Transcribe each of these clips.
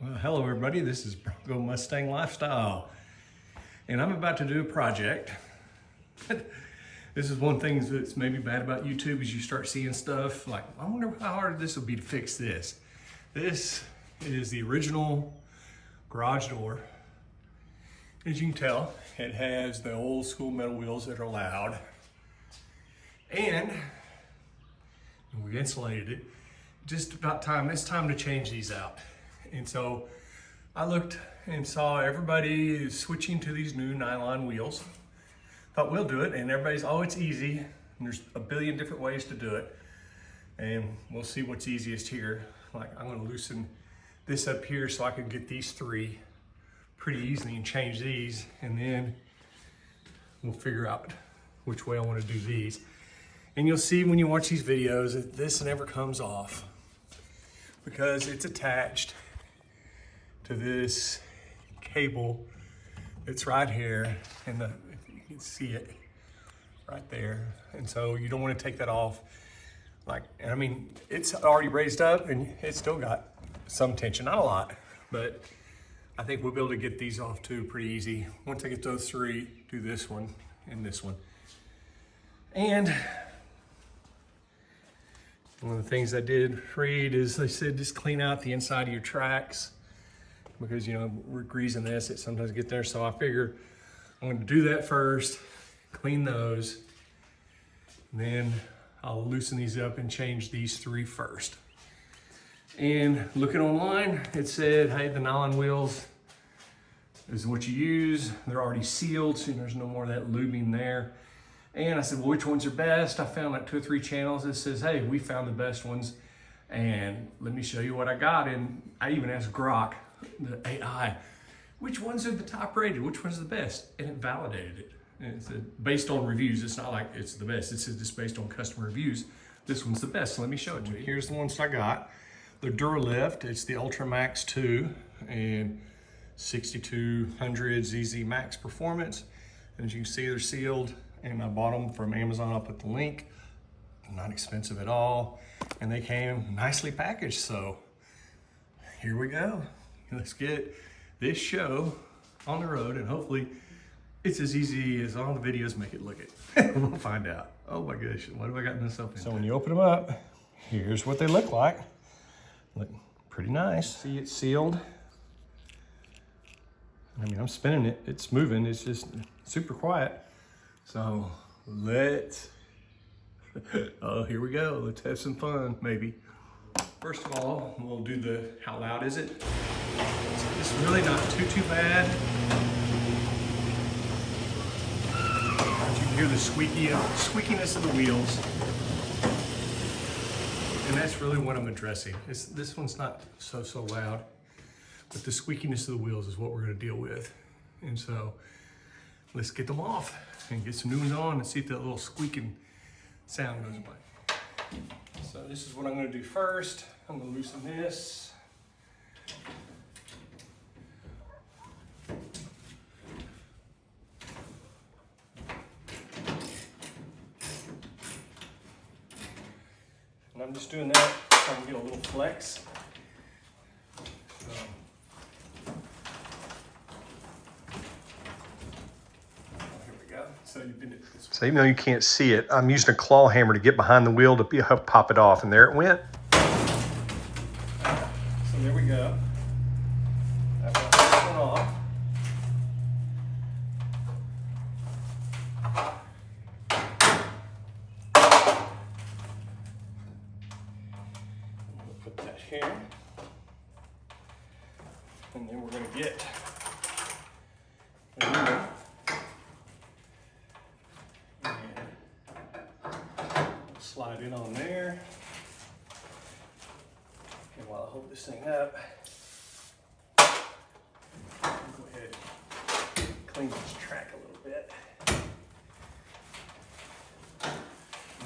Well, hello everybody, this is Bronco Mustang Lifestyle, and I'm about to do a project. This is one thing that's maybe bad about YouTube is you start seeing stuff like, I wonder how hard this will be to fix this. This is the original garage door. As you can tell, it has the old school metal wheels that are loud, and we insulated it. Just about time, it's time to change these out. And so I looked and saw everybody is switching to these new nylon wheels. Thought we'll do it, and everybody's, oh, it's easy. And there's a billion different ways to do it. And we'll see what's easiest here. Like, I'm gonna loosen this up here so I can get these three pretty easily and change these. And then we'll figure out which way I wanna do these. And you'll see when you watch these videos that this never comes off because it's attached to this cable that's right here, and if you can see it right there. And so you don't want to take that off. Like, I mean, it's already raised up and it's still got some tension, not a lot, but I think we'll be able to get these off too pretty easy. Once I get those three, do this one and this one. And one of the things I did read is they said just clean out the inside of your tracks, because, you know, we're greasing this, it sometimes get there. So I figure I'm gonna do that first, clean those, and then I'll loosen these up and change these three first. And looking online, it said, hey, the nylon wheels is what you use. They're already sealed, so there's no more of that lubing there. And I said, well, which ones are best? I found like 2 or 3 channels that says, hey, we found the best ones, and let me show you what I got. And I even asked Grok, the AI, which ones are the top rated, which one's the best, and it validated it. And it said, based on reviews, it's not like it's the best, it says just based on customer reviews, this one's the best. So let me show it to you. Here's the ones I got. The Dura-Lift, it's the Ultra Max 2 and 6200 ZZ Max Performance. And as you can see, they're sealed, and I bought them from Amazon. I'll put the link. Not expensive at all, and they came nicely packaged. So here we go. Let's get this show on the road, and hopefully it's as easy as all the videos make it look it. We'll find out. Oh my gosh, what have I gotten myself into? So when you open them up, here's what they look like. Look pretty nice. See, it's sealed. I mean, I'm spinning it, it's moving, it's just super quiet. So let's, oh, here we go. Let's have some fun, maybe. First of all, we'll do the, how loud is it? It's really not too bad. You can hear the squeakiness of the wheels. And that's really what I'm addressing. This one's not so loud, but the squeakiness of the wheels is what we're gonna deal with. And so let's get them off and get some new ones on and see if that little squeaking sound goes away. So this is what I'm gonna do first. I'm gonna loosen this. And I'm just doing that so I can get a little flex. So even though you can't see it, I'm using a claw hammer to get behind the wheel to help pop it off, and there it went. So there we go. I've got this one off. We'll put that here. And then we're going to get the new one. Slide in on there. And while I hold this thing up, I'll go ahead and clean this track a little bit.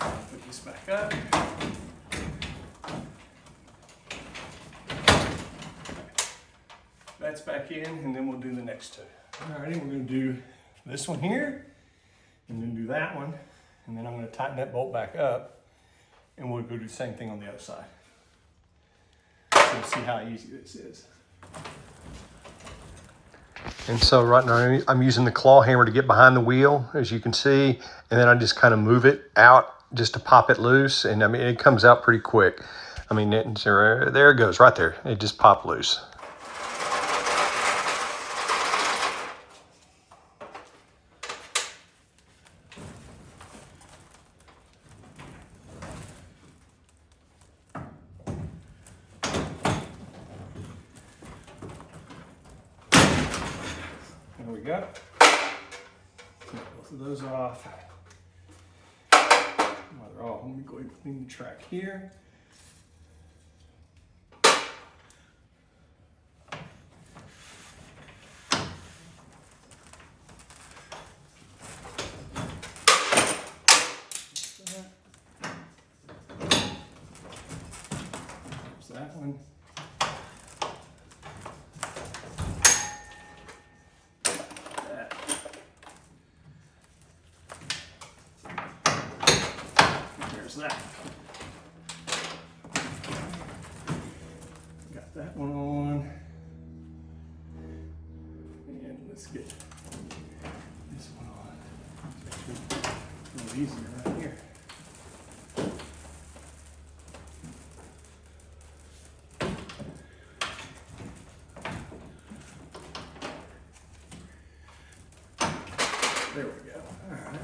I'll put this back up. That's back in, and then we'll do the next two. Alrighty, we're going to do this one here, and then do that one. And then I'm going to tighten that bolt back up, and we'll go do the same thing on the other side. So see how easy this is. And so right now I'm using the claw hammer to get behind the wheel, as you can see, and then I just kind of move it out just to pop it loose. And I mean, it comes out pretty quick. I mean, there it goes right there. It just popped loose. There we go. Get both of those off. While they're off, let me go ahead and clean the track here. There's that one. That. Got that one on. And let's get this one on. It's actually a little easier right here. There we go. All right.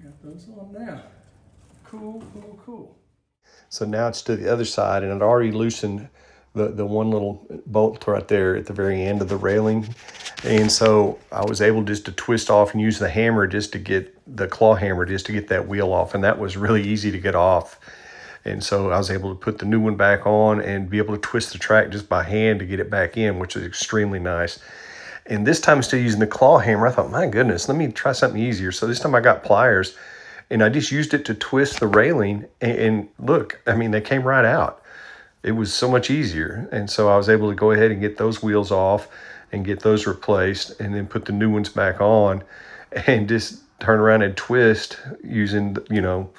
Got those on now. Cool, cool, cool. So now it's to the other side, and I'd already loosened the one little bolt right there at the very end of the railing. And so I was able just to twist off and use the hammer just to get the claw hammer just to get that wheel off. And that was really easy to get off. And so I was able to put the new one back on and be able to twist the track just by hand to get it back in, which is extremely nice. And this time instead of using the claw hammer, I thought, my goodness, let me try something easier. So this time I got pliers and I just used it to twist the railing, and look, I mean, they came right out. It was so much easier. And so I was able to go ahead and get those wheels off and get those replaced and then put the new ones back on and just turn around and twist using, you know,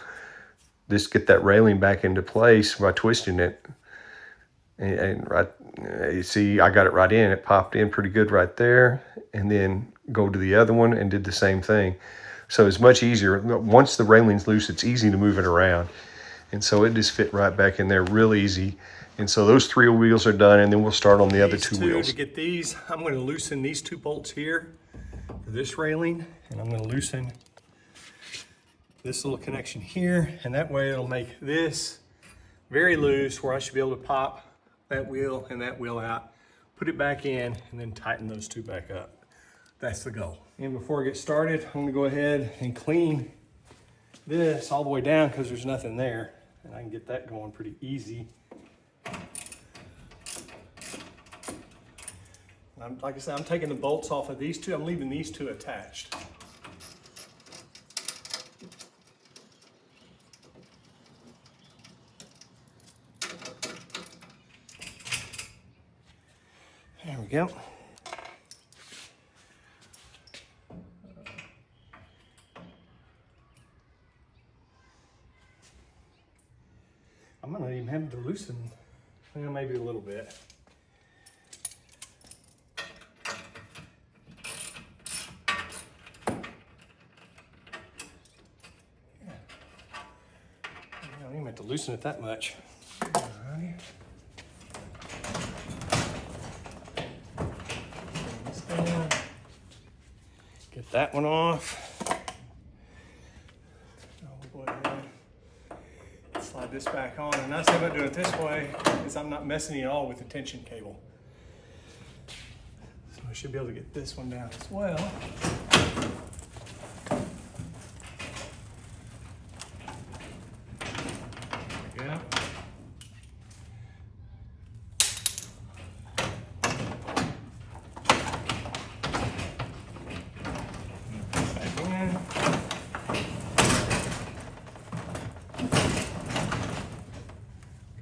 just get that railing back into place by twisting it. And right, you see, I got it right in. It popped in pretty good right there. And then go to the other one and did the same thing. So it's much easier. Once the railing's loose, it's easy to move it around. And so it just fit right back in there real easy. And so those 3 wheels are done, and then we'll start on the other 2 wheels. To get these, I'm going to loosen these 2 bolts here for this railing, and I'm going to loosen this little connection here, and that way it'll make this very loose where I should be able to pop that wheel and that wheel out, put it back in, and then tighten those 2 back up. That's the goal. And before I get started, I'm gonna go ahead and clean this all the way down because there's nothing there, and I can get that going pretty easy. Like I said, I'm taking the bolts off of these 2. I'm leaving these 2 attached. There we go. I might not even have to loosen, well, maybe a little bit. Yeah. I don't even have to loosen it that much. Alrighty. Get that one off. I'll go ahead and slide this back on. And the nice thing about doing it this way is I'm not messing it all with the tension cable. So I should be able to get this one down as well. There we go.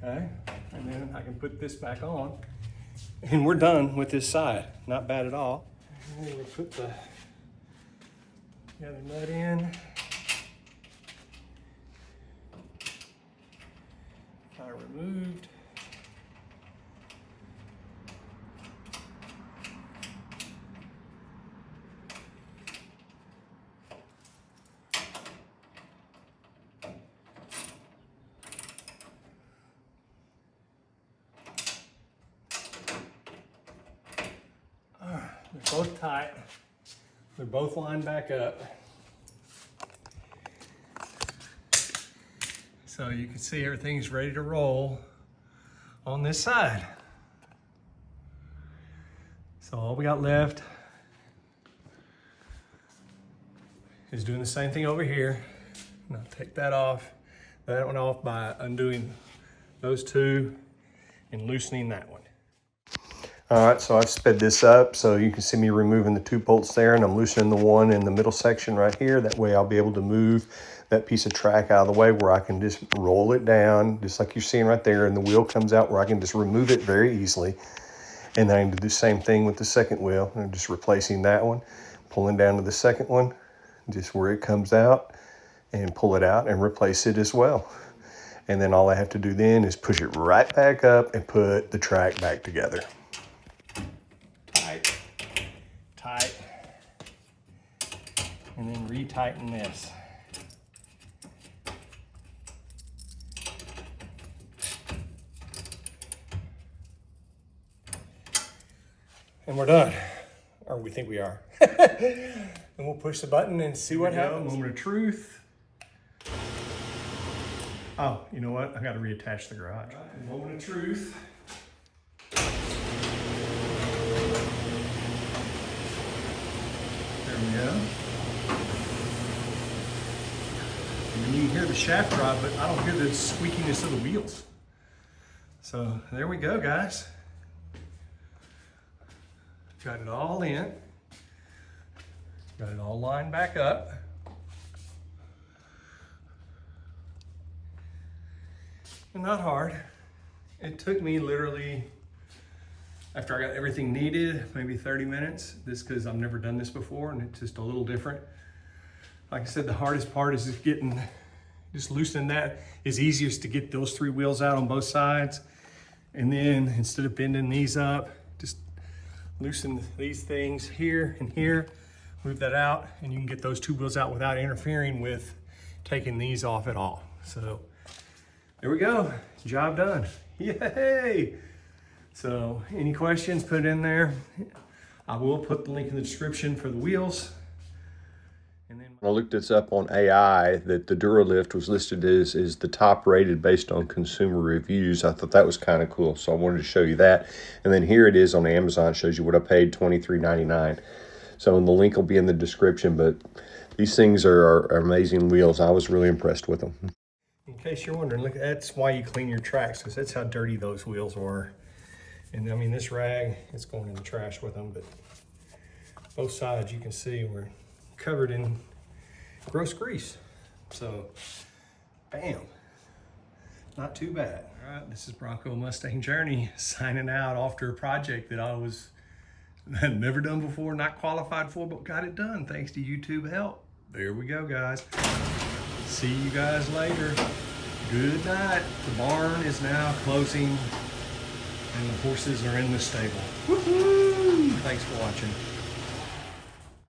Okay, and then I can put this back on, and we're done with this side. Not bad at all. And then we put the other nut in. tire removed. They're both tight. They're both lined back up. So you can see everything's ready to roll on this side. So all we got left is doing the same thing over here. And I'll take that one off by undoing those two and loosening that one. All right, so I've sped this up so you can see me removing the 2 bolts there, and I'm loosening the one in the middle section right here. That way I'll be able to move that piece of track out of the way where I can just roll it down, just like you're seeing right there, and the wheel comes out where I can just remove it very easily. And then I can do the same thing with the second wheel. I'm just replacing that one, pulling down to the second one, just where it comes out, and pull it out and replace it as well. And then all I have to do then is push it right back up and put the track back together. Tight, and then retighten this. And we're done, or we think we are. And we'll push the button and see what happens. Moment of truth. Oh, you know what? I got to reattach the garage. Right, moment of truth. There we go. And you can hear the shaft drive, but I don't hear the squeakiness of the wheels. So there we go, guys. Got it all in. Got it all lined back up. And not hard. It took me literally, after I got everything needed, maybe 30 minutes. This because I've never done this before and it's just a little different. Like I said, the hardest part is just loosening that is easiest to get those 3 wheels out on both sides. And then instead of bending these up, just loosen these things here and here, move that out, and you can get those 2 wheels out without interfering with taking these off at all. So there we go, job done. Yay! So any questions, put it in there. I will put the link in the description for the wheels. And then I looked this up on AI that the Dura-Lift was listed as the top rated based on consumer reviews. I thought that was kind of cool, so I wanted to show you that. And then here it is on Amazon. It shows you what I paid, $23.99. So the link will be in the description, but these things are amazing wheels. I was really impressed with them. In case you're wondering, look, that's why you clean your tracks, because that's how dirty those wheels were. And I mean, this rag, it's going in the trash with them, but both sides you can see we're covered in gross grease. So, bam, not too bad. All right, this is Bronco Mustang Journey signing out after a project that I had never done before, not qualified for, but got it done thanks to YouTube help. There we go, guys. See you guys later. Good night. The barn is now closing and the horses are in the stable. Woohoo! Thanks for watching.